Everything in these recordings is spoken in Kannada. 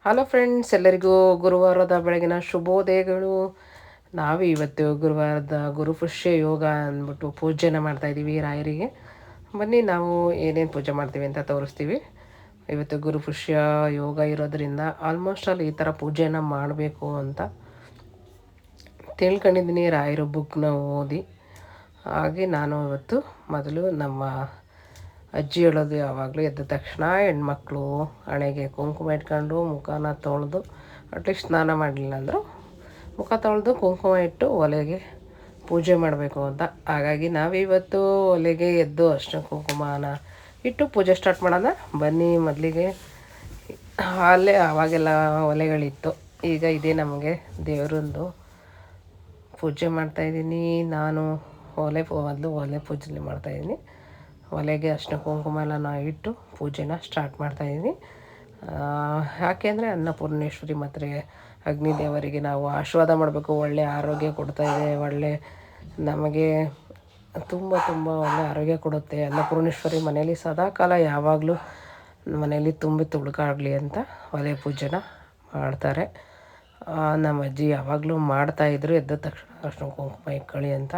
ಹಲೋ ಫ್ರೆಂಡ್ಸ್, ಎಲ್ಲರಿಗೂ ಗುರುವಾರದ ಬೆಳಗಿನ ಶುಭೋದಯಗಳು. ನಾವು ಇವತ್ತು ಗುರುವಾರದ ಗುರುಪುಷ್ಯ ಯೋಗ ಅಂದ್ಬಿಟ್ಟು ಪೂಜೆನ ಮಾಡ್ತಾಯಿದ್ದೀವಿ ರಾಯರಿಗೆ. ಬನ್ನಿ ನಾವು ಏನೇನು ಪೂಜೆ ಮಾಡ್ತೀವಿ ಅಂತ ತೋರಿಸ್ತೀವಿ. ಇವತ್ತು ಗುರುಪುಷ್ಯ ಯೋಗ ಇರೋದ್ರಿಂದ ಆಲ್ಮೋಸ್ಟ್ ಅಲ್ಲಿ ಈ ಥರ ಪೂಜೆನ ಮಾಡಬೇಕು ಅಂತ ತಿಳ್ಕೊಂಡಿದ್ದೀನಿ ರಾಯರು ಬುಕ್ನ ಓದಿ. ಹಾಗೆ ನಾನು ಇವತ್ತು ಮೊದಲು ನಮ್ಮ ಅಜ್ಜಿ ಹೇಳೋದು ಯಾವಾಗಲೂ ಎದ್ದ ತಕ್ಷಣ ಹೆಣ್ಮಕ್ಳು ಹಣೆಗೆ ಕುಂಕುಮ ಇಟ್ಕೊಂಡು ಮುಖನ ತೊಳೆದು, ಅಟ್ಲೀಸ್ಟ್ ಸ್ನಾನ ಮಾಡಲಿಲ್ಲ ಅಂದರು ಮುಖ ತೊಳೆದು ಕುಂಕುಮ ಇಟ್ಟು ಒಲೆಗೆ ಪೂಜೆ ಮಾಡಬೇಕು ಅಂತ. ಹಾಗಾಗಿ ನಾವಿವತ್ತು ಒಲೆಗೆ ಎದ್ದು ಅಷ್ಟು ಕುಂಕುಮನ ಇಟ್ಟು ಪೂಜೆ ಸ್ಟಾರ್ಟ್ ಮಾಡೋಣ. ಬನ್ನಿ, ಮೊದಲಿಗೆ ಅಲ್ಲೇ ಆವಾಗೆಲ್ಲ ಒಲೆಗಳಿತ್ತು, ಈಗ ಇದೇ ನಮಗೆ ದೇವರಂದು ಪೂಜೆ ಮಾಡ್ತಾಯಿದ್ದೀನಿ. ನಾನು ಮೊದಲು ಒಲೆ ಪೂಜೆ ಮಾಡ್ತಾಯಿದ್ದೀನಿ. ಒಲೆಗೆ ಅರಿಶಿನ ಕುಂಕುಮ ಎಲ್ಲ ಇಟ್ಟು ಪೂಜೆನ ಸ್ಟಾರ್ಟ್ ಮಾಡ್ತಾಯಿದ್ದೀನಿ. ಯಾಕೆ ಅಂದರೆ ಅನ್ನಪೂರ್ಣೇಶ್ವರಿ ಮತ್ತು ಅಗ್ನಿದೇವರಿಗೆ ನಾವು ಆಶೀರ್ವಾದ ಮಾಡಬೇಕು. ಒಳ್ಳೆಯ ಆರೋಗ್ಯ ಕೊಡ್ತಾಯಿದೆ, ಒಳ್ಳೆ ನಮಗೆ ತುಂಬ ತುಂಬ ಒಳ್ಳೆಯ ಆರೋಗ್ಯ ಕೊಡುತ್ತೆ. ಅನ್ನಪೂರ್ಣೇಶ್ವರಿ ಮನೇಲಿ ಸದಾಕಾಲ ಯಾವಾಗಲೂ ಮನೇಲಿ ತುಂಬಿ ತುಳುಕಾಡಲಿ ಅಂತ ಒಲೆ ಪೂಜೆನ ಮಾಡ್ತಾರೆ. ನಮ್ಮ ಅಜ್ಜಿ ಯಾವಾಗಲೂ ಮಾಡ್ತಾಯಿದ್ರು, ಎದ್ದ ತಕ್ಷಣ ಅರಿಶಿನ ಕುಂಕುಮ ಇಟ್ಕೊಳ್ಳಿ ಅಂತ.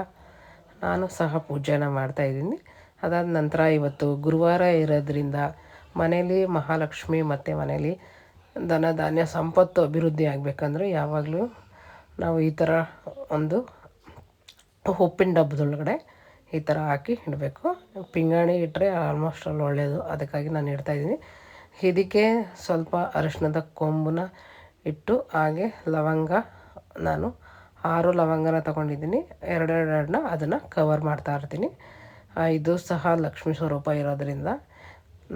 ನಾನು ಸಹ ಪೂಜೆನ ಮಾಡ್ತಾಯಿದ್ದೀನಿ. ಅದಾದ ನಂತರ ಇವತ್ತು ಗುರುವಾರ ಇರೋದ್ರಿಂದ ಮನೇಲಿ ಮಹಾಲಕ್ಷ್ಮಿ ಮತ್ತು ಮನೇಲಿ ಧನ ಧಾನ್ಯ ಸಂಪತ್ತು ಅಭಿವೃದ್ಧಿ ಆಗಬೇಕಂದ್ರೆ ಯಾವಾಗಲೂ ನಾವು ಈ ಥರ ಒಂದು ಉಪ್ಪಿನ ಡಬ್ಬದೊಳಗಡೆ ಈ ಥರ ಹಾಕಿ ಇಡಬೇಕು. ಪಿಂಗಾಣಿ ಇಟ್ಟರೆ ಆಲ್ಮೋಸ್ಟ್ ಅಲ್ಲಿ ಒಳ್ಳೆಯದು, ಅದಕ್ಕಾಗಿ ನಾನು ಇಡ್ತಾಯಿದ್ದೀನಿ. ಇದಕ್ಕೆ ಸ್ವಲ್ಪ ಅರಿಶಿಣದ ಕೊಂಬನ್ನ ಇಟ್ಟು, ಹಾಗೆ ಲವಂಗ, ನಾನು 6 ಲವಂಗನ ತೊಗೊಂಡಿದ್ದೀನಿ. ಎರಡೆರಡನ್ನ ಅದನ್ನು ಕವರ್ ಮಾಡ್ತಾ ಇರ್ತೀನಿ. ಇದು ಸಹ ಲಕ್ಷ್ಮೀ ಸ್ವರೂಪ ಇರೋದರಿಂದ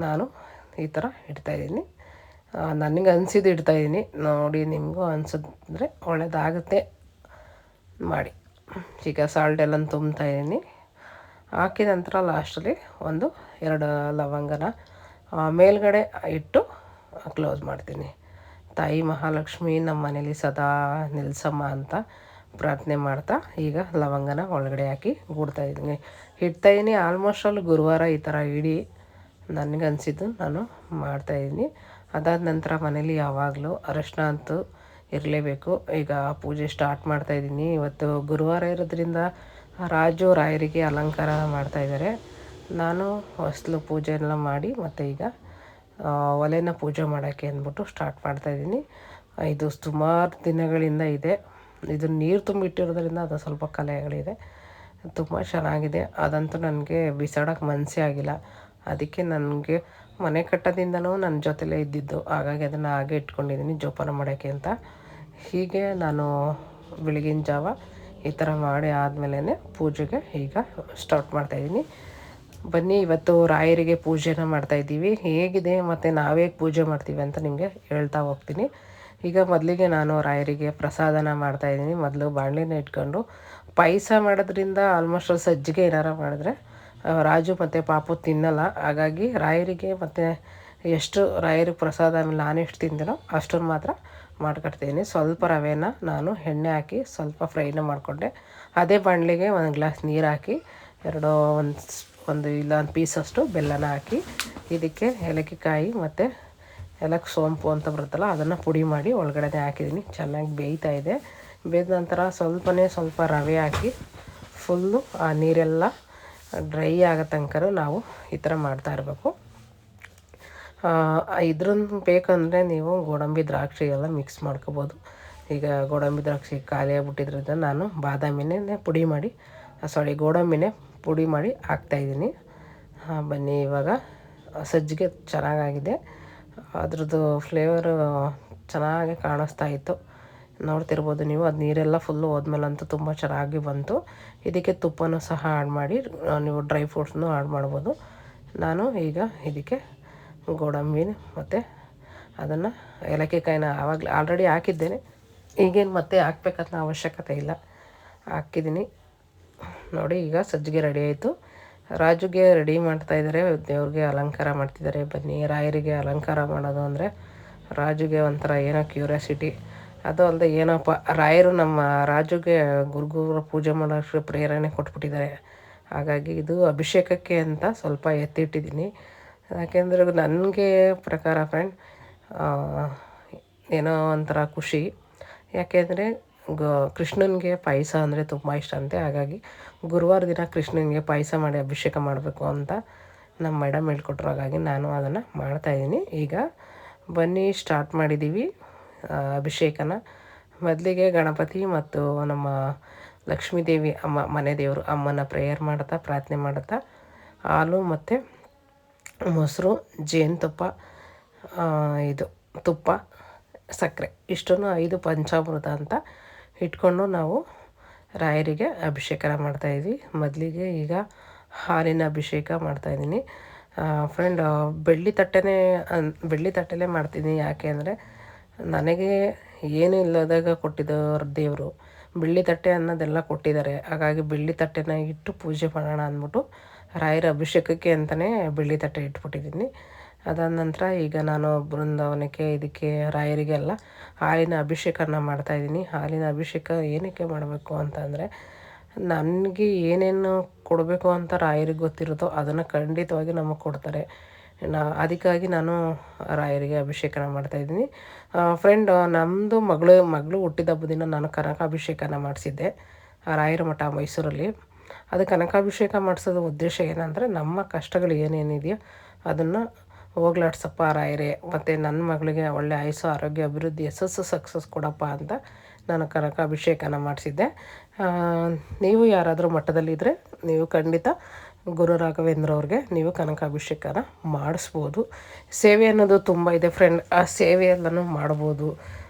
ನಾನು ಈ ಥರ ಇಡ್ತಾಯಿದ್ದೀನಿ. ನನಗೆ ಅನಿಸಿದ್ದು ಇಡ್ತಾಯಿದ್ದೀನಿ. ನೋಡಿ, ನಿಮಗೂ ಅನಿಸಿದ್ರೆ ಒಳ್ಳೆಯದಾಗುತ್ತೆ ಮಾಡಿ. ಈಗ ಸಾಲ್ಟ್ ಎಲ್ಲ ತುಂಬ್ತಾಯಿದ್ದೀನಿ. ಹಾಕಿದ ನಂತರ ಲಾಸ್ಟಲ್ಲಿ 2 ಲವಂಗನ ಮೇಲ್ಗಡೆ ಇಟ್ಟು ಕ್ಲೋಸ್ ಮಾಡ್ತೀನಿ. ತಾಯಿ ಮಹಾಲಕ್ಷ್ಮಿ ನಮ್ಮ ಮನೇಲಿ ಸದಾ ನಿಲ್ಸಮ್ಮ ಅಂತ ಪ್ರಾರ್ಥನೆ ಮಾಡ್ತಾ ಈಗ ಲವಂಗನ ಒಳಗಡೆ ಹಾಕಿ ಇಡ್ತಾಯಿದ್ದೀನಿ. ಆಲ್ಮೋಸ್ಟ್ ಅಲ್ಲಿ ಗುರುವಾರ ಈ ಥರ ಇಡಿ ನನಗನ್ಸಿದ್ದು ನಾನು ಮಾಡ್ತಾಯಿದ್ದೀನಿ. ಅದಾದ ನಂತರ ಮನೇಲಿ ಯಾವಾಗಲೂ ಅರಿಶಿನ ಅಂತೂ ಇರಲೇಬೇಕು. ಈಗ ಪೂಜೆ ಸ್ಟಾರ್ಟ್ ಮಾಡ್ತಾಯಿದ್ದೀನಿ. ಇವತ್ತು ಗುರುವಾರ ಇರೋದ್ರಿಂದ ರಾಜು ರಾಯರಿಗೆ ಅಲಂಕಾರ ಮಾಡ್ತಾಯಿದ್ದಾರೆ. ನಾನು ಹೊಸಲು ಪೂಜೆ ಎಲ್ಲ ಮಾಡಿ ಮತ್ತು ಈಗ ಒಲೆನ ಪೂಜೆ ಮಾಡೋಕ್ಕೆ ಅಂದ್ಬಿಟ್ಟು ಸ್ಟಾರ್ಟ್ ಮಾಡ್ತಾಯಿದ್ದೀನಿ. ಇದು ಸುಮಾರು ದಿನಗಳಿಂದ ಇದೆ. ಇದು ನೀರು ತುಂಬಿಟ್ಟಿರೋದ್ರಿಂದ ಅದು ಸ್ವಲ್ಪ ಕಲೆಗಳಿದೆ. ತುಂಬ ಚೆನ್ನಾಗಿದೆ. ಅದಂತೂ ನನಗೆ ಬಿಸಾಡೋಕ್ಕೆ ಮನಸ್ಸೇ ಆಗಿಲ್ಲ. ಅದಕ್ಕೆ ನನಗೆ ಮನೆ ಕಟ್ಟೋದಿಂದನೂ ನನ್ನ ಜೊತೆಲೇ ಇದ್ದಿದ್ದು, ಹಾಗಾಗಿ ಅದನ್ನು ಹಾಗೆ ಇಟ್ಕೊಂಡಿದ್ದೀನಿ ಜೋಪಾನ ಮಾಡೋಕ್ಕೆ ಅಂತ. ಹೀಗೆ ನಾನು ಬೆಳಗಿನ ಜಾವ ಈ ಥರ ಮಾಡಿ ಆದಮೇಲೆ ಪೂಜೆಗೆ ಈಗ ಸ್ಟಾರ್ಟ್ ಮಾಡ್ತಾಯಿದ್ದೀನಿ. ಬನ್ನಿ, ಇವತ್ತು ರಾಯರಿಗೆ ಪೂಜೆನ ಮಾಡ್ತಾಯಿದ್ದೀವಿ. ಹೇಗಿದೆ ಮತ್ತು ನಾವೇಗೆ ಪೂಜೆ ಮಾಡ್ತೀವಿ ಅಂತ ನಿಮಗೆ ಹೇಳ್ತಾ ಹೋಗ್ತೀನಿ. ಈಗ ಮೊದಲಿಗೆ ನಾನು ರಾಯರಿಗೆ ಪ್ರಸಾದನ ಮಾಡ್ತಾಯಿದ್ದೀನಿ. ಮೊದಲು ಬಾಣಲೆನ ಇಟ್ಕೊಂಡು ಪಾಯಸ ಮಾಡೋದ್ರಿಂದ ಆಲ್ಮೋಸ್ಟ್ ಸಜ್ಜಿಗೆ ಏನಾರು ಮಾಡಿದ್ರೆ ರಾಜು ಮತ್ತು ಪಾಪು ತಿನ್ನಲ್ಲ. ಹಾಗಾಗಿ ರಾಯರಿಗೆ ಮತ್ತು ಎಷ್ಟು ರಾಯರಿಗೆ ಪ್ರಸಾದ ಆಮೇಲೆ ನಾನು ಎಷ್ಟು ತಿಂತೀನೋ ಅಷ್ಟನ್ನು ಮಾತ್ರ ಮಾಡ್ಕೊಡ್ತೀನಿ. ಸ್ವಲ್ಪ ರವೆನ ನಾನು ಎಣ್ಣೆ ಹಾಕಿ ಸ್ವಲ್ಪ ಫ್ರೈನ ಮಾಡಿಕೊಂಡೆ. ಅದೇ ಬಾಣಲೆಗೆ 1 ಗ್ಲಾಸ್ ನೀರು ಹಾಕಿ ಒಂದು ಪೀಸಷ್ಟು ಬೆಲ್ಲನ ಹಾಕಿ ಇದಕ್ಕೆ ಏಲಕ್ಕಿಕಾಯಿ ಮತ್ತು ಏಲಕ್ಕಿ ಸೋಂಪು ಅಂತ ಬರುತ್ತಲ್ಲ ಅದನ್ನು ಪುಡಿ ಮಾಡಿ ಒಳಗಡೆ ಹಾಕಿದ್ದೀನಿ. ಚೆನ್ನಾಗಿ ಬೇಯ್ತಾ ಇದೆ. ಬೇಯ್ದ ನಂತರ ಸ್ವಲ್ಪ ರವೆ ಹಾಕಿ ಫುಲ್ಲು ಆ ನೀರೆಲ್ಲ ಡ್ರೈ ಆಗೋ ತನಕ ನಾವು ಈ ಥರ ಮಾಡ್ತಾ ಇರಬೇಕು. ಇದ್ರನ್ನು ಬೇಕಂದರೆ ನೀವು ಗೋಡಂಬಿ ದ್ರಾಕ್ಷಿ ಎಲ್ಲ ಮಿಕ್ಸ್ ಮಾಡ್ಕೋಬೋದು. ಈಗ ಗೋಡಂಬಿ ದ್ರಾಕ್ಷಿ ಖಾಲಿ ಆಗಿಬಿಟ್ಟಿದ್ರಿಂದ ನಾನು ಗೋಡಂಬಿನೇ ಪುಡಿ ಮಾಡಿ ಹಾಕ್ತಾಯಿದ್ದೀನಿ. ಬನ್ನಿ, ಇವಾಗ ಸಜ್ಜಿಗೆ ಚೆನ್ನಾಗಾಗಿದೆ. ಅದ್ರದ್ದು ಫ್ಲೇವರು ಚೆನ್ನಾಗಿ ಕಾಣಿಸ್ತಾ ಇತ್ತು, ನೋಡ್ತಿರ್ಬೋದು ನೀವು. ಅದು ನೀರೆಲ್ಲ ಫುಲ್ಲು ಹೋದ್ಮೇಲಂತೂ ತುಂಬ ಚೆನ್ನಾಗಿ ಬಂತು. ಇದಕ್ಕೆ ತುಪ್ಪನೂ ಸಹ ಆ್ಯಡ್ ಮಾಡಿ ನೀವು ಡ್ರೈ ಫ್ರೂಟ್ಸ್ನೂ ಆ್ಯಡ್ ಮಾಡ್ಬೋದು. ನಾನು ಈಗ ಇದಕ್ಕೆ ಗೋಡಂಬಿ ಮತ್ತು ಅದನ್ನು ಏಲಕ್ಕಿಕಾಯಿನ ಆಲ್ರೆಡಿ ಹಾಕಿದ್ದೇನೆ. ಈಗೇನು ಮತ್ತೆ ಹಾಕ್ಬೇಕಂತ ಅವಶ್ಯಕತೆ ಇಲ್ಲ, ಹಾಕಿದ್ದೀನಿ. ನೋಡಿ, ಈಗ ಸಜ್ಜಿಗೆ ರೆಡಿ ಆಯಿತು. ರಾಜುಗೆ ರೆಡಿ ಮಾಡ್ತಾಯಿದ್ದಾರೆ, ದೇವ್ರಿಗೆ ಅಲಂಕಾರ ಮಾಡ್ತಿದ್ದಾರೆ. ಬನ್ನಿ, ರಾಯರಿಗೆ ಅಲಂಕಾರ ಮಾಡೋದು ಅಂದರೆ ರಾಜುಗೆ ಒಂಥರ ಏನೋ ಕ್ಯೂರಿಯಾಸಿಟಿ. ಅದು ಅಲ್ಲದೆ ಏನಪ್ಪ, ರಾಯರು ನಮ್ಮ ರಾಜುಗೆ ಗುರುಗುರು ಪೂಜೆ ಮಾಡೋಷ್ಟು ಪ್ರೇರಣೆ ಕೊಟ್ಬಿಟ್ಟಿದ್ದಾರೆ. ಹಾಗಾಗಿ ಇದು ಅಭಿಷೇಕಕ್ಕೆ ಅಂತ ಸ್ವಲ್ಪ ಎತ್ತಿಟ್ಟಿದ್ದೀನಿ. ಯಾಕೆಂದರೆ ನನಗೆ ಪ್ರಕಾರ ಫ್ರೆಂಡ್, ಏನೋ ಒಂಥರ ಖುಷಿ. ಯಾಕೆಂದರೆ ಕೃಷ್ಣನಿಗೆ ಪಾಯಸ ಅಂದರೆ ತುಂಬ ಇಷ್ಟ ಅಂತೆ. ಹಾಗಾಗಿ ಗುರುವಾರ ದಿನ ಕೃಷ್ಣನಿಗೆ ಪಾಯಸ ಮಾಡಿ ಅಭಿಷೇಕ ಮಾಡಬೇಕು ಅಂತ ನಮ್ಮ ಮೇಡಮ್ ಹೇಳ್ಕೊಟ್ರು. ಹಾಗಾಗಿ ನಾನು ಅದನ್ನು ಮಾಡ್ತಾಯಿದ್ದೀನಿ. ಈಗ ಬನ್ನಿ ಸ್ಟಾರ್ಟ್ ಮಾಡಿದ್ದೀವಿ ಅಭಿಷೇಕನ. ಮೊದಲಿಗೆ ಗಣಪತಿ ಮತ್ತು ನಮ್ಮ ಲಕ್ಷ್ಮೀದೇವಿ ಮನೆ ದೇವರು ಅಮ್ಮನ ಪ್ರೇಯರ್ ಮಾಡ್ತಾ ಪ್ರಾರ್ಥನೆ ಮಾಡ್ತಾ ಹಾಲು ಮತ್ತು ಮೊಸರು, ಜೇನುತುಪ್ಪ, ಇದು ತುಪ್ಪ, ಸಕ್ಕರೆ ಇಷ್ಟನ್ನು 5 ಪಂಚಾಮೃತ ಅಂತ ಇಟ್ಕೊಂಡು ನಾವು ರಾಯರಿಗೆ ಅಭಿಷೇಕ ಮಾಡ್ತಾಯಿದ್ವಿ. ಮೊದಲಿಗೆ ಈಗ ಹಾಲಿನ ಅಭಿಷೇಕ ಮಾಡ್ತಾಯಿದ್ದೀನಿ ಫ್ರೆಂಡ್. ಬೆಳ್ಳಿ ತಟ್ಟೆಲೇ ಮಾಡ್ತೀನಿ. ಯಾಕೆ ಅಂದರೆ ನನಗೆ ಏನೂ ಇಲ್ಲದಾಗ ಕೊಟ್ಟಿದ್ದವ್ರ ದೇವರು ಬೆಳ್ಳಿ ತಟ್ಟೆ ಅನ್ನೋದೆಲ್ಲ ಕೊಟ್ಟಿದ್ದಾರೆ. ಹಾಗಾಗಿ ಬೆಳ್ಳಿ ತಟ್ಟೆನ ಇಟ್ಟು ಪೂಜೆ ಮಾಡೋಣ ಅಂದ್ಬಿಟ್ಟು ರಾಯರ ಅಭಿಷೇಕಕ್ಕೆ ಅಂತಲೇ ಬೆಳ್ಳಿ ತಟ್ಟೆ ಇಟ್ಬಿಟ್ಟಿದ್ದೀನಿ. ಅದಾದ ನಂತರ ಈಗ ನಾನು ಬೃಂದಾವನಕ್ಕೆ ಇದಕ್ಕೆ ರಾಯರಿಗೆಲ್ಲ ಹಾಲಿನ ಅಭಿಷೇಕನ ಮಾಡ್ತಾಯಿದ್ದೀನಿ. ಹಾಲಿನ ಅಭಿಷೇಕ ಏನಕ್ಕೆ ಮಾಡಬೇಕು ಅಂತಂದರೆ ನನಗೆ ಏನೇನು ಕೊಡಬೇಕು ಅಂತ ರಾಯರಿಗೆ ಗೊತ್ತಿರುತ್ತೋ ಅದನ್ನು ಖಂಡಿತವಾಗಿ ನಮಗೆ ಕೊಡ್ತಾರೆ. ಅದಕ್ಕಾಗಿ ನಾನು ರಾಯರಿಗೆ ಅಭಿಷೇಕನ ಮಾಡ್ತಾಯಿದ್ದೀನಿ ಫ್ರೆಂಡ್. ನಮ್ಮದು ಮಗಳು ಹುಟ್ಟಿದ ಹಬ್ಬದ ದಿನ ನಾನು ಕನಕಾಭಿಷೇಕನ ಮಾಡಿಸಿದ್ದೆ ರಾಯರ ಮಠ ಮೈಸೂರಲ್ಲಿ. ಅದು ಕನಕಾಭಿಷೇಕ ಮಾಡಿಸೋದು ಉದ್ದೇಶ ಏನಂದರೆ ನಮ್ಮ ಕಷ್ಟಗಳು ಏನೇನಿದೆಯೋ ಅದನ್ನು ಹೋಗ್ಲಾಡ್ಸಪ್ಪ ರಾಯರೇ, ಮತ್ತು ನನ್ನ ಮಗಳಿಗೆ ಒಳ್ಳೆ ಆಯುಸ್ಸು, ಆರೋಗ್ಯ, ಅಭಿವೃದ್ಧಿ, ಸಕ್ಸಸ್ ಕೊಡಪ್ಪ ಅಂತ ನಾನು ಕನಕಾಭಿಷೇಕನ ಮಾಡಿಸಿದ್ದೆ. ನೀವು ಯಾರಾದರೂ ಮಠದಲ್ಲಿದ್ದರೆ ನೀವು ಖಂಡಿತ ಗುರು ರಾಘವೇಂದ್ರ ಅವ್ರಿಗೆ ನೀವು ಕನಕಾಭಿಷೇಕನ ಮಾಡಿಸ್ಬೋದು. ಸೇವೆ ಅನ್ನೋದು ತುಂಬ ಇದೆ ಫ್ರೆಂಡ್. ಆ ಸೇವೆ ಎಲ್ಲನೂ ಮಾಡ್ಬೋದು.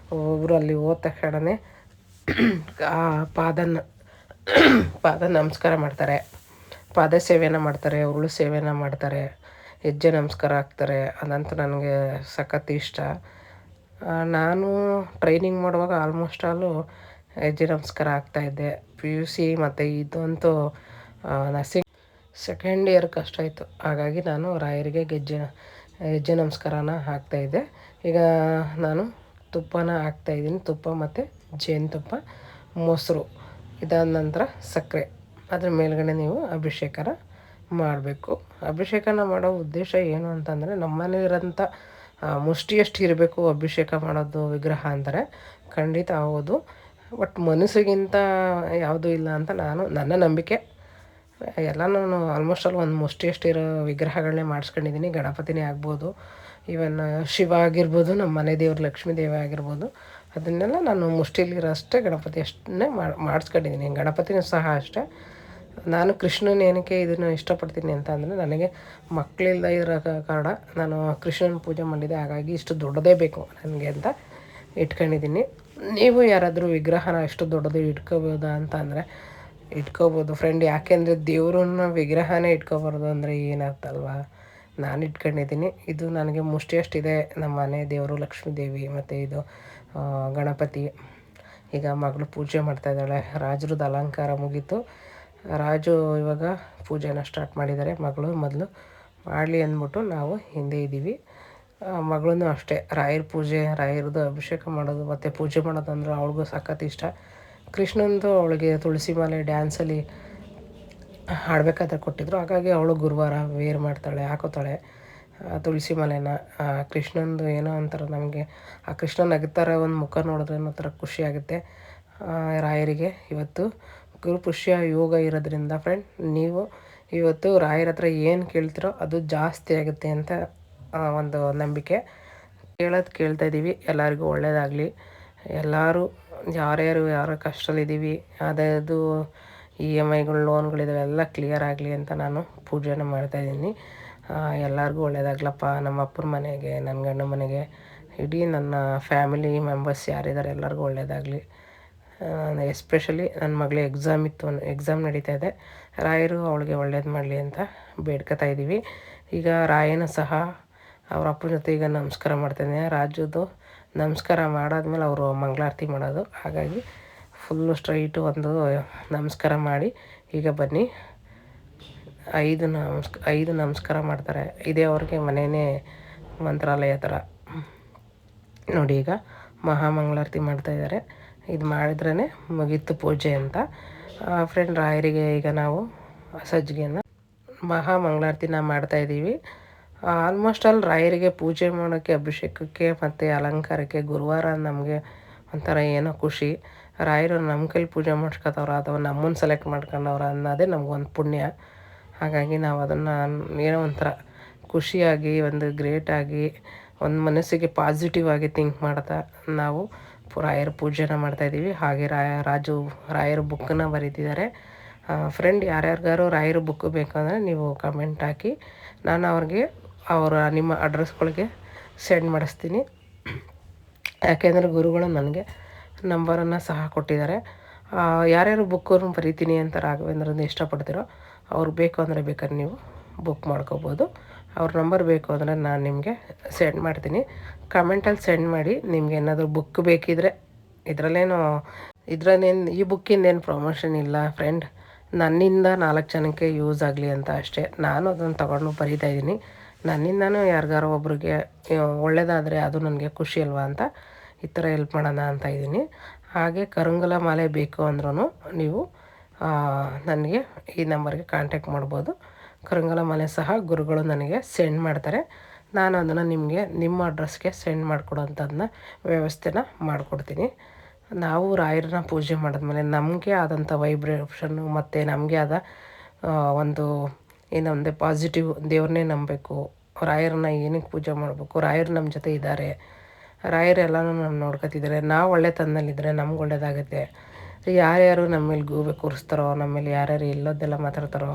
ಊರಲ್ಲಿ ಹೋದ ತಕ್ಷಣವೇ ಪಾದ ನಮಸ್ಕಾರ ಮಾಡ್ತಾರೆ, ಪಾದ ಸೇವೆನ ಮಾಡ್ತಾರೆ, ಉರುಳು ಸೇವೆನ ಮಾಡ್ತಾರೆ, ಹೆಜ್ಜೆ ನಮಸ್ಕಾರ ಹಾಕ್ತಾರೆ. ಅದಂತೂ ನನಗೆ ಸಖತ್ ಇಷ್ಟ. ನಾನು ಟ್ರೈನಿಂಗ್ ಮಾಡುವಾಗ ಆಲ್ಮೋಸ್ಟ್ ಹೆಜ್ಜೆ ನಮಸ್ಕಾರ ಆಗ್ತಾಯಿದ್ದೆ. PUC ಮತ್ತು ಇದಂತೂ ನರ್ಸಿಂಗ್ ಸೆಕೆಂಡ್ ಇಯರ್ ಕಷ್ಟ ಆಯಿತು. ಹಾಗಾಗಿ ನಾನು ರಾಯರಿಗೆ ಹೆಜ್ಜೆ ನಮಸ್ಕಾರನ ಹಾಕ್ತಾಯಿದ್ದೆ. ಈಗ ನಾನು ತುಪ್ಪನ ಹಾಕ್ತಾಯಿದ್ದೀನಿ. ತುಪ್ಪ ಮತ್ತು ಜೇನುತುಪ್ಪ, ಮೊಸರು, ಇದಾದ ನಂತರ ಸಕ್ಕರೆ, ಅದ್ರ ಮೇಲ್ಗಡೆ ನೀವು ಅಭಿಷೇಕನ ಮಾಡಬೇಕು. ಅಭಿಷೇಕನ ಮಾಡೋ ಉದ್ದೇಶ ಏನು ಅಂತಂದರೆ ನಮ್ಮನೇಲಿರೋಂಥ ಮುಷ್ಟಿಯಷ್ಟು ಇರಬೇಕು ಅಭಿಷೇಕ ಮಾಡೋದು ವಿಗ್ರಹ ಅಂತಾರೆ. ಖಂಡಿತ ಹೌದು. ಬಟ್ ಮನಸ್ಸಿಗಿಂತ ಯಾವುದೂ ಇಲ್ಲ ಅಂತ ನನ್ನ ನಂಬಿಕೆ. ನಾನು ಆಲ್ಮೋಸ್ಟ್ ಒಂದು ಮುಷ್ಟಿಯಷ್ಟು ಇರೋ ವಿಗ್ರಹಗಳನ್ನೇ ಮಾಡಿಸ್ಕೊಂಡಿದ್ದೀನಿ. ಗಣಪತಿನೇ ಆಗ್ಬೋದು, ಈವನ್ ಶಿವ ಆಗಿರ್ಬೋದು, ನಮ್ಮ ಮನೆ ದೇವ್ರು ಲಕ್ಷ್ಮೀ ದೇವಿ ಆಗಿರ್ಬೋದು, ಅದನ್ನೆಲ್ಲ ನಾನು ಮುಷ್ಟಿಲಿರೋ ಅಷ್ಟೇ ಗಣಪತಿ ಅಷ್ಟನ್ನೇ ಮಾಡಿಸ್ಕೊಂಡಿದ್ದೀನಿ. ಗಣಪತಿನೂ ಸಹ ಅಷ್ಟೇ. ನಾನು ಕೃಷ್ಣನ ಏನಕ್ಕೆ ಇದನ್ನು ಇಷ್ಟಪಡ್ತೀನಿ ಅಂತ ಅಂದರೆ ನನಗೆ ಮಕ್ಕಳಿಲ್ಲ ಇರೋ ಕಾರಣ ನಾನು ಕೃಷ್ಣನ ಪೂಜೆ ಮಾಡಿದ್ದೆ. ಹಾಗಾಗಿ ಇಷ್ಟು ದೊಡ್ಡದೇ ಬೇಕು ನನಗೆ ಅಂತ ಇಟ್ಕೊಂಡಿದ್ದೀನಿ. ನೀವು ಯಾರಾದರೂ ವಿಗ್ರಹನ ಎಷ್ಟು ದೊಡ್ಡದು ಇಟ್ಕೋಬೋದಾ ಅಂತ ಅಂದರೆ ಇಟ್ಕೋಬೋದು ಫ್ರೆಂಡ್. ಯಾಕೆಂದರೆ ದೇವ್ರನ್ನ ವಿಗ್ರಹನೇ ಇಟ್ಕೋಬಾರ್ದು ಅಂದರೆ ಏನರ್ಥ ಅಲ್ವಾ. ನಾನು ಇಟ್ಕೊಂಡಿದ್ದೀನಿ. ಇದು ನನಗೆ ಮುಷ್ಟಿಯಷ್ಟಿದೆ. ನಮ್ಮ ಮನೆ ದೇವರು ಲಕ್ಷ್ಮೀ ದೇವಿ ಮತ್ತು ಇದು ಗಣಪತಿ. ಈಗ ಮಗಳು ಪೂಜೆ ಮಾಡ್ತಾಯಿದ್ದಾಳೆ. ರಾಜರದ್ದು ಅಲಂಕಾರ ಮುಗೀತು. ರಾಜು ಇವಾಗ ಪೂಜೆನ ಸ್ಟಾರ್ಟ್ ಮಾಡಿದ್ದಾರೆ. ಮಗಳು ಮೊದಲು ಮಾಡಲಿ ಅಂದ್ಬಿಟ್ಟು ನಾವು ಹಿಂದೆ ಇದ್ದೀವಿ. ಮಗಳೂ ಅಷ್ಟೇ ರಾಯರದ್ದು ಅಭಿಷೇಕ ಮಾಡೋದು ಮತ್ತು ಪೂಜೆ ಮಾಡೋದು ಅಂದ್ರೆ ಅವಳಿಗೂ ಸಖತ್ ಇಷ್ಟ. ಕೃಷ್ಣಂದು ಅವಳಿಗೆ ತುಳಸಿ ಮಾಲೆ ಡ್ಯಾನ್ಸಲ್ಲಿ ಹಾಡಬೇಕಾದ್ರೆ ಕೊಟ್ಟಿದ್ರು. ಹಾಗಾಗಿ ಅವಳು ಗುರುವಾರ ವೇರ್ ಮಾಡ್ತಾಳೆ, ಹಾಕೋತಾಳೆ ತುಳಸಿ ಮಾಲೆನ. ಕೃಷ್ಣಂದು ಏನೋ ಒಂಥರ ನಮಗೆ ಆ ಕೃಷ್ಣ ನಗ್ತಾರೆ ಒಂದು ಮುಖ ನೋಡಿದ್ರೆ ಅನ್ನೋ ಥರ ಖುಷಿಯಾಗುತ್ತೆ. ರಾಯರಿಗೆ ಇವತ್ತು ಗುರುಪುಷ್ಯ ಯೋಗ ಇರೋದ್ರಿಂದ ಫ್ರೆಂಡ್, ನೀವು ಇವತ್ತು ರಾಯರ ಹತ್ರ ಏನು ಕೇಳ್ತಿರೋ ಅದು ಜಾಸ್ತಿ ಆಗುತ್ತೆ ಅಂತ ಒಂದು ನಂಬಿಕೆ. ಕೇಳ್ತಾಯಿದ್ದೀವಿ. ಎಲ್ಲರಿಗೂ ಒಳ್ಳೆಯದಾಗಲಿ. ಎಲ್ಲರೂ ಯಾರ ಕಷ್ಟದಲ್ಲಿದ್ದೀವಿ, ಅದು EMIಗಳು ಲೋನ್ಗಳಿದ್ದಾವೆ ಎಲ್ಲ ಕ್ಲಿಯರ್ ಆಗಲಿ ಅಂತ ನಾನು ಪೂಜೆನ ಮಾಡ್ತಾಯಿದ್ದೀನಿ. ಎಲ್ಲರಿಗೂ ಒಳ್ಳೆಯದಾಗ್ಲಪ್ಪ. ನಮ್ಮ ಅಪ್ಪನ ಮನೆಗೆ, ನನ್ನ ಗಂಡನ ಮನೆಗೆ, ಇಡೀ ನನ್ನ ಫ್ಯಾಮಿಲಿ ಮೆಂಬರ್ಸ್ ಯಾರಿದ್ದಾರೆ ಎಲ್ಲರಿಗೂ ಒಳ್ಳೆಯದಾಗಲಿ. ಎಸ್ಪೆಷಲಿ ನನ್ನ ಮಗಳಿಗೆ ಎಕ್ಸಾಮ್ ನಡೀತಾ ಇದೆ. ರಾಯರು ಅವಳಿಗೆ ಒಳ್ಳೇದು ಮಾಡಲಿ ಅಂತ ಬೇಡ್ಕೊತಾ ಇದ್ದೀವಿ. ಈಗ ರಾಯನ ಸಹ ಅವ್ರ ಅಪ್ಪನ ಜೊತೆ ಈಗ ನಮಸ್ಕಾರ ಮಾಡ್ತಾಯಿದ್ದೀನಿ. ರಾಜುದು ನಮಸ್ಕಾರ ಮಾಡಾದ್ಮೇಲೆ ಅವರು ಮಂಗಳಾರತಿ ಮಾಡೋದು. ಹಾಗಾಗಿ ಫುಲ್ಲು ಸ್ಟ್ರೈಟು ಒಂದು ನಮಸ್ಕಾರ ಮಾಡಿ ಈಗ ಬನ್ನಿ 5 ನಮಸ್ಕಾರ ಮಾಡ್ತಾರೆ. ಇದೇ ಅವ್ರಿಗೆ ಮನೆಯೇ ಮಂತ್ರಾಲಯ ಥರ ನೋಡಿ. ಈಗ ಮಹಾಮಂಗಳಾರತಿ ಮಾಡ್ತಾಯಿದ್ದಾರೆ. ಇದು ಮಾಡಿದ್ರೇ ಮುಗೀತು ಪೂಜೆ ಅಂತ ಫ್ರೆಂಡ್. ರಾಯರಿಗೆ ಈಗ ನಾವು ಸಜ್ಜಿಗೆಯನ್ನು ಮಹಾಮಂಗಳಾರತಿನ ಮಾಡ್ತಾಯಿದ್ದೀವಿ. ಆಲ್ಮೋಸ್ಟ್ ಆಲ್ ರಾಯರಿಗೆ ಪೂಜೆ ಮಾಡೋಕ್ಕೆ, ಅಭಿಷೇಕಕ್ಕೆ ಮತ್ತು ಅಲಂಕಾರಕ್ಕೆ ಗುರುವಾರ ನಮಗೆ ಒಂಥರ ಏನೋ ಖುಷಿ. ರಾಯರು ನಮ್ಮ ಕೈಲಿ ಪೂಜೆ ಮಾಡಿಸ್ಕೊತವ್ರ ಅಥವಾ ನಮ್ಮನ್ನು ಸೆಲೆಕ್ಟ್ ಮಾಡ್ಕೊಂಡವ್ರ ಅನ್ನೋದೇ ನಮಗೊಂದು ಪುಣ್ಯ. ಹಾಗಾಗಿ ನಾವು ಅದನ್ನು ಏನೋ ಒಂಥರ ಖುಷಿಯಾಗಿ, ಒಂದು ಗ್ರೇಟಾಗಿ, ಒಂದು ಮನಸ್ಸಿಗೆ ಪಾಸಿಟಿವ್ ಆಗಿ ಥಿಂಕ್ ಮಾಡ್ತಾ ನಾವು ರಾಯರ ಪೂಜೆನ ಮಾಡ್ತಾಯಿದ್ದೀವಿ. ಹಾಗೆ ರಾಯರ ಬುಕ್ಕನ್ನ ಬರೀತಿದ್ದಾರೆ. ಫ್ರೆಂಡ್, ಯಾರ್ಯಾರಿಗಾರು ರಾಯರ ಬುಕ್ ಬೇಕಂದರೆ ನೀವು ಕಮೆಂಟ್ ಹಾಕಿ, ನಾನು ಅವ್ರಿಗೆ ನಿಮ್ಮ ಅಡ್ರೆಸ್ಗಳಿಗೆ ಸೆಂಡ್ ಮಾಡಿಸ್ತೀನಿ. ಯಾಕೆಂದರೆ ಗುರುಗಳು ನನಗೆ ನಂಬರನ್ನು ಸಹ ಕೊಟ್ಟಿದ್ದಾರೆ. ಯಾರ್ಯಾರು ಬುಕ್ಕನ್ನು ಬರಿತೀನಿ ಅಂತ ರಾಘವೇಂದ್ರನ್ನ ಇಷ್ಟಪಡ್ತೀರೋ ಅವ್ರು ಬೇಕು ಅಂದರೆ ಬೇಕಾದ್ರೆ ನೀವು ಬುಕ್ ಮಾಡ್ಕೋಬೋದು. ಅವ್ರ ನಂಬರ್ ಬೇಕು ಅಂದರೆ ನಾನು ನಿಮಗೆ ಸೆಂಡ್ ಮಾಡ್ತೀನಿ. ಕಮೆಂಟಲ್ಲಿ ಸೆಂಡ್ ಮಾಡಿ. ನಿಮ್ಗೆ ಏನಾದರೂ ಬುಕ್ ಬೇಕಿದ್ದರೆ, ಇದರಲ್ಲೇನು ಈ ಬುಕ್ಕಿಂದೇನು ಪ್ರಮೋಷನ್ ಇಲ್ಲ ಫ್ರೆಂಡ್. ನನ್ನಿಂದ 4 ಜನಕ್ಕೆ ಯೂಸ್ ಆಗಲಿ ಅಂತ ಅಷ್ಟೇ. ನಾನು ಅದನ್ನು ತೊಗೊಂಡು ಬರಿತಾಯಿದ್ದೀನಿ. ನನ್ನಿಂದನೂ ಯಾರಿಗಾರೋ ಒಬ್ರಿಗೆ ಒಳ್ಳೆಯದಾದರೆ ಅದು ನನಗೆ ಖುಷಿ ಅಲ್ವಾ ಅಂತ ಈ ಥರ ಹೆಲ್ಪ್ ಮಾಡೋಣ ಅಂತ ಇದ್ದೀನಿ. ಹಾಗೆ ಕರಂಗಲ ಮಾಲೆ ಬೇಕು ಅಂದ್ರೂ ನೀವು ನನಗೆ ಈ ನಂಬರ್ಗೆ ಕಾಂಟ್ಯಾಕ್ಟ್ ಮಾಡ್ಬೋದು. ಕರಂಗಲ ಮಾಲೆ ಸಹ ಗುರುಗಳು ನನಗೆ ಸೆಂಡ್ ಮಾಡ್ತಾರೆ. ನಾನು ಅದನ್ನು ನಿಮಗೆ ನಿಮ್ಮ ಅಡ್ರೆಸ್ಗೆ ಸೆಂಡ್ ಮಾಡಿಕೊಡೋಂಥದ್ದನ್ನ ವ್ಯವಸ್ಥೆನ ಮಾಡಿಕೊಡ್ತೀನಿ. ನಾವು ರಾಯರನ್ನ ಪೂಜೆ ಮಾಡಿದ್ಮೇಲೆ ನಮಗೆ ಆದಂಥ ವೈಬ್ರೇಷನ್ನು ಮತ್ತು ನಮಗೆ ಆದ ಒಂದು ಏನಂದರೆ ಪಾಸಿಟಿವ್, ದೇವ್ರನ್ನೇ ನಂಬಬೇಕು, ರಾಯರನ್ನ ಏನಕ್ಕೆ ಪೂಜೆ ಮಾಡಬೇಕು, ರಾಯರು ನಮ್ಮ ಜೊತೆ ಇದ್ದಾರೆ, ರಾಯರೆಲ್ಲನೂ ನಮ್ಮ ನೋಡ್ಕೊತಿದ್ದಾರೆ, ನಾವು ಒಳ್ಳೆತನದಲ್ಲಿದ್ದರೆ ನಮ್ಗೆ ಒಳ್ಳೆಯದಾಗುತ್ತೆ. ಯಾರ್ಯಾರು ನಮ್ಮ ಮೇಲೆ ಗೂಬೆ ಕೂರಿಸ್ತಾರೋ, ನಮ್ಮ ಮೇಲೆ ಯಾರ್ಯಾರು ಇಲ್ಲೋದೆಲ್ಲ ಮಾತಾಡ್ತಾರೋ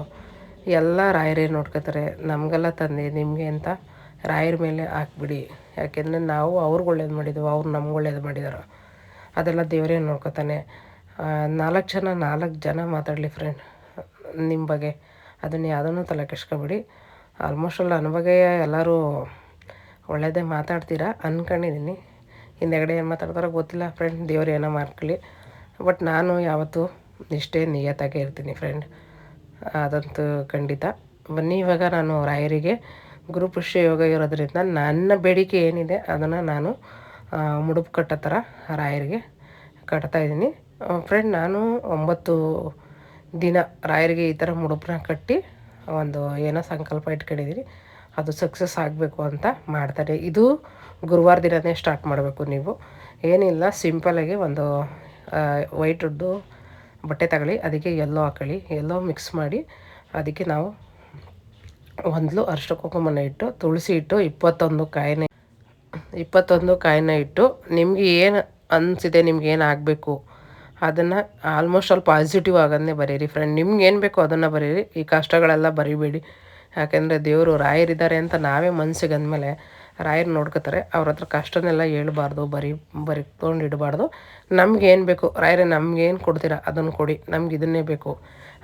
ಎಲ್ಲ ರಾಯರೇ ನೋಡ್ಕೊತಾರೆ. ನಮಗೆಲ್ಲ ತಂದೆ ನಿಮಗೆ ಅಂತ ರಾಯರ ಮೇಲೆ ಹಾಕ್ಬಿಡಿ. ಯಾಕೆಂದರೆ ನಾವು ಅವ್ರಿಗೆ ಒಳ್ಳೇದು ಮಾಡಿದ್ವು, ಅವ್ರು ನಮ್ಗೆ ಒಳ್ಳೇದು ಮಾಡಿದಾರೋ ಅದೆಲ್ಲ ದೇವರೇ ನೋಡ್ಕೊತಾನೆ. 4 ಜನ ಮಾತಾಡಲಿ ಫ್ರೆಂಡ್ ನಿಮ್ಮ ಬಗ್ಗೆ, ಅದನ್ನು ಯಾವುದನ್ನು ತಲೆ ಕೆಡಿಸ್ಕೊಬೇಡಿ. ಆಲ್ಮೋಸ್ಟ್ ಆಲ್ ನನ್ನ ಬಗ್ಗೆ ಎಲ್ಲರೂ ಒಳ್ಳೆಯದೇ ಮಾತಾಡ್ತೀರಾ ಅಂದ್ಕೊಂಡಿದ್ದೀನಿ. ಹಿಂದೆಗಡೆ ಏನು ಮಾತಾಡ್ತಾರೋ ಗೊತ್ತಿಲ್ಲ ಫ್ರೆಂಡ್, ದೇವ್ರು ಏನೋ ಮಾಡ್ಕೊಳ್ಳಿ. ಬಟ್ ನಾನು ಯಾವತ್ತೂ ಇಷ್ಟೇ ನಿಯತ್ತಾಗೇ ಇರ್ತೀನಿ ಫ್ರೆಂಡ್, ಅದಂತೂ ಖಂಡಿತ. ಬನ್ನಿ, ಇವಾಗ ನಾನು ರಾಯರಿಗೆ ಗುರುಪುಷ್ಯ ಯೋಗ ಇರೋದ್ರಿಂದ ನನ್ನ ಬೇಡಿಕೆ ಏನಿದೆ ಅದನ್ನು ನಾನು ಮುಡುಪು ಕಟ್ಟೋ ಥರ ರಾಯರಿಗೆ ಕಟ್ತಾಯಿದ್ದೀನಿ ಫ್ರೆಂಡ್. ನಾನು 9 ದಿನ ರಾಯರಿಗೆ ಈ ಥರ ಮುಡುಪನ್ನ ಕಟ್ಟಿ ಒಂದು ಏನೋ ಸಂಕಲ್ಪ ಇಟ್ಕೊಂಡಿದ್ದೀನಿ. ಅದು ಸಕ್ಸಸ್ ಆಗಬೇಕು ಅಂತ ಮಾಡ್ತಾರೆ. ಇದು ಗುರುವಾರ ದಿನವೇ ಸ್ಟಾರ್ಟ್ ಮಾಡಬೇಕು. ನೀವು ಏನಿಲ್ಲ, ಸಿಂಪಲಾಗಿ ಒಂದು ವೈಟದ್ದು ಬಟ್ಟೆ ತಗೊಳ್ಳಿ, ಅದಕ್ಕೆ ಎಲ್ಲೋ ಹಾಕೊಳ್ಳಿ, ಎಲ್ಲೋ ಮಿಕ್ಸ್ ಮಾಡಿ ಅದಕ್ಕೆ ನಾವು ಒಂದು ಅರಿಶಿನ ಕುಂಕುಮನ ಇಟ್ಟು, ತುಳಸಿ ಇಟ್ಟು, 21 ಕಾಯಿನ ಇಟ್ಟು, ನಿಮ್ಗೆ ಏನು ಅನಿಸಿದೆ, ನಿಮ್ಗೆ ಏನು ಆಗಬೇಕು ಅದನ್ನು ಆಲ್ಮೋಸ್ಟ್ ಆಲ್ ಪಾಸಿಟಿವ್ ಆಗೋದನ್ನೇ ಬರೀರಿ ಫ್ರೆಂಡ್. ನಿಮ್ಗೆ ಏನು ಬೇಕೋ ಅದನ್ನು ಬರೀರಿ, ಈ ಕಷ್ಟಗಳೆಲ್ಲ ಬರೀಬೇಡಿ. ಯಾಕೆಂದರೆ ದೇವರು ರಾಯರಿದ್ದಾರೆ ಅಂತ ನಾವೇ ಮನಸ್ಸಿಗೆ ಅಂದಮೇಲೆ ರಾಯರು ನೋಡ್ಕೋತಾರೆ. ಅವ್ರ ಹತ್ರ ಕಷ್ಟನೆಲ್ಲ ಹೇಳ್ಬಾರ್ದು, ಬರಿಕೊಂಡು ಇಡಬಾರ್ದು. ನಮ್ಗೇನು ಬೇಕು, ರಾಯರೇ ನಮ್ಗೇನು ಕೊಡ್ತೀರಾ ಅದನ್ನು ಕೊಡಿ, ನಮ್ಗೆ ಇದನ್ನೇ ಬೇಕು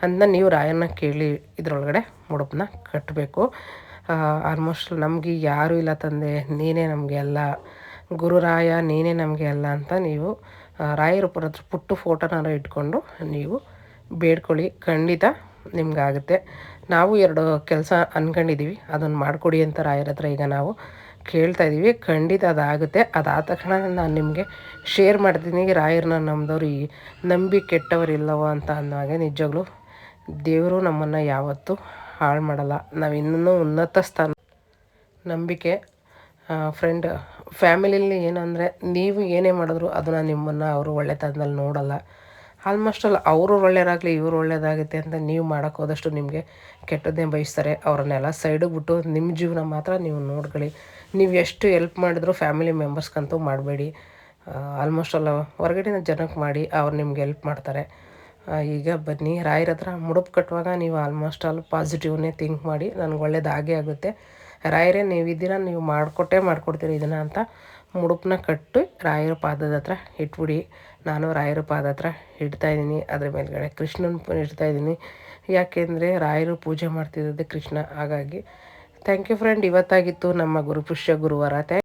ಅಂತ ನೀವು ರಾಯರನ್ನ ಕೇಳಿ ಇದರೊಳಗಡೆ ಮುಡುಪನ್ನ ಕಟ್ಟಬೇಕು. ಆಲ್ಮೋಸ್ಟ್ ನಮಗೆ ಯಾರೂ ಇಲ್ಲ ತಂದೆ, ನೀನೇ ನಮಗೆ ಎಲ್ಲ, ಗುರುರಾಯ ನೀನೇ ನಮಗೆ ಎಲ್ಲ ಅಂತ ನೀವು ರಾಯರ ಹತ್ರ ಪುಟ್ಟು ಫೋಟೋನಾರು ಇಟ್ಕೊಂಡು ನೀವು ಬೇಡ್ಕೊಳ್ಳಿ. ಖಂಡಿತ ನಿಮ್ಗಾಗುತ್ತೆ. ನಾವು 2 ಕೆಲಸ ಅಂದ್ಕೊಂಡಿದ್ದೀವಿ, ಅದನ್ನು ಮಾಡಿಕೊಡಿ ಅಂತ ರಾಯರ ಹತ್ರ ಈಗ ನಾವು ಕೇಳ್ತಾಯಿದ್ದೀವಿ. ಖಂಡಿತ ಅದಾಗುತ್ತೆ. ಅದಾದ ತಕ್ಷಣ ನಾನು ನಿಮಗೆ ಶೇರ್ ಮಾಡ್ತೀನಿ. ರಾಯರನ್ನ ನಂಬಿದವ್ರು ನಂಬಿ ಕೆಟ್ಟವರಿಲ್ಲವೋ ಅಂತ ಅನ್ನೋವಾಗೆ ನಿಜವಾಗ್ಲೂ ದೇವರು ನಮ್ಮನ್ನು ಯಾವತ್ತೂ ಹಾಳು ಮಾಡಲ್ಲ. ನಾವು ಇನ್ನೂ ಉನ್ನತ ಸ್ಥಾನ ನಂಬಿಕೆ ಫ್ರೆಂಡ್. ಫ್ಯಾಮಿಲಿಯಲ್ಲಿ ಏನಂದರೆ ನೀವು ಏನೇ ಮಾಡಿದ್ರು ಅದನ್ನು ನಿಮ್ಮನ್ನು ಅವರು ಒಳ್ಳೆತನದಲ್ಲಿ ನೋಡಲ್ಲ. ಆಲ್ಮೋಸ್ಟ್ ಆಲ್ ಅವರು ಒಳ್ಳೆಯದಾಗಲಿ ಇವರು ಒಳ್ಳೆಯದಾಗುತ್ತೆ ಅಂತ ನೀವು ಮಾಡೋಕ್ಕೆ ಹೋದಷ್ಟು ನಿಮಗೆ ಕೆಟ್ಟದ್ದೇ ಬಯಸ್ತಾರೆ. ಅವ್ರನ್ನೆಲ್ಲ ಸೈಡಿಗೆ ಬಿಟ್ಟು ನಿಮ್ಮ ಜೀವನ ಮಾತ್ರ ನೀವು ನೋಡ್ಕೊಳ್ಳಿ. ನೀವು ಎಷ್ಟು ಹೆಲ್ಪ್ ಮಾಡಿದ್ರು ಫ್ಯಾಮಿಲಿ ಮೆಂಬರ್ಸ್ಗಂತೂ ಮಾಡಬೇಡಿ. ಆಲ್ಮೋಸ್ಟ್ ಆಲ್ ಹೊರಗಡೆನ ಜನಕ್ಕೆ ಮಾಡಿ, ಅವ್ರು ನಿಮ್ಗೆ ಹೆಲ್ಪ್ ಮಾಡ್ತಾರೆ. ಈಗ ಬನ್ನಿ, ರಾಯರ ಹತ್ರ ಮುಡುಪು ಕಟ್ಟುವಾಗ ನೀವು ಆಲ್ಮೋಸ್ಟ್ ಆಲ್ ಪಾಸಿಟಿವ್ನೇ ಥಿಂಕ್ ಮಾಡಿ, ನನಗೆ ಒಳ್ಳೇದಾಗೇ ಆಗುತ್ತೆ, ರಾಯರೇ ನೀವಿದ್ದೀರ, ನೀವು ಮಾಡಿಕೊಡ್ತೀರಿ ಇದನ್ನು ಅಂತ ಮುಡುಪನ್ನ ಕಟ್ಟು ರಾಯರ ಪಾದದ ಹತ್ರ ಇಟ್ಬಿಡಿ. ನಾನು ರಾಯರ ಪಾದ ಹತ್ರ ಇಡ್ತಾಯಿದ್ದೀನಿ. ಅದ್ರ ಮೇಲ್ಗಡೆ ಕೃಷ್ಣನ ಇಡ್ತಾಯಿದ್ದೀನಿ. ಯಾಕೆಂದರೆ ರಾಯರು ಪೂಜೆ ಮಾಡ್ತಿರೋದೇ ಕೃಷ್ಣ. ಹಾಗಾಗಿ ಥ್ಯಾಂಕ್ ಯು ಫ್ರೆಂಡ್. ಇವತ್ತಾಗಿತ್ತು ನಮ್ಮ ಗುರುಪುಷ್ಯ ಗುರುವಾರ.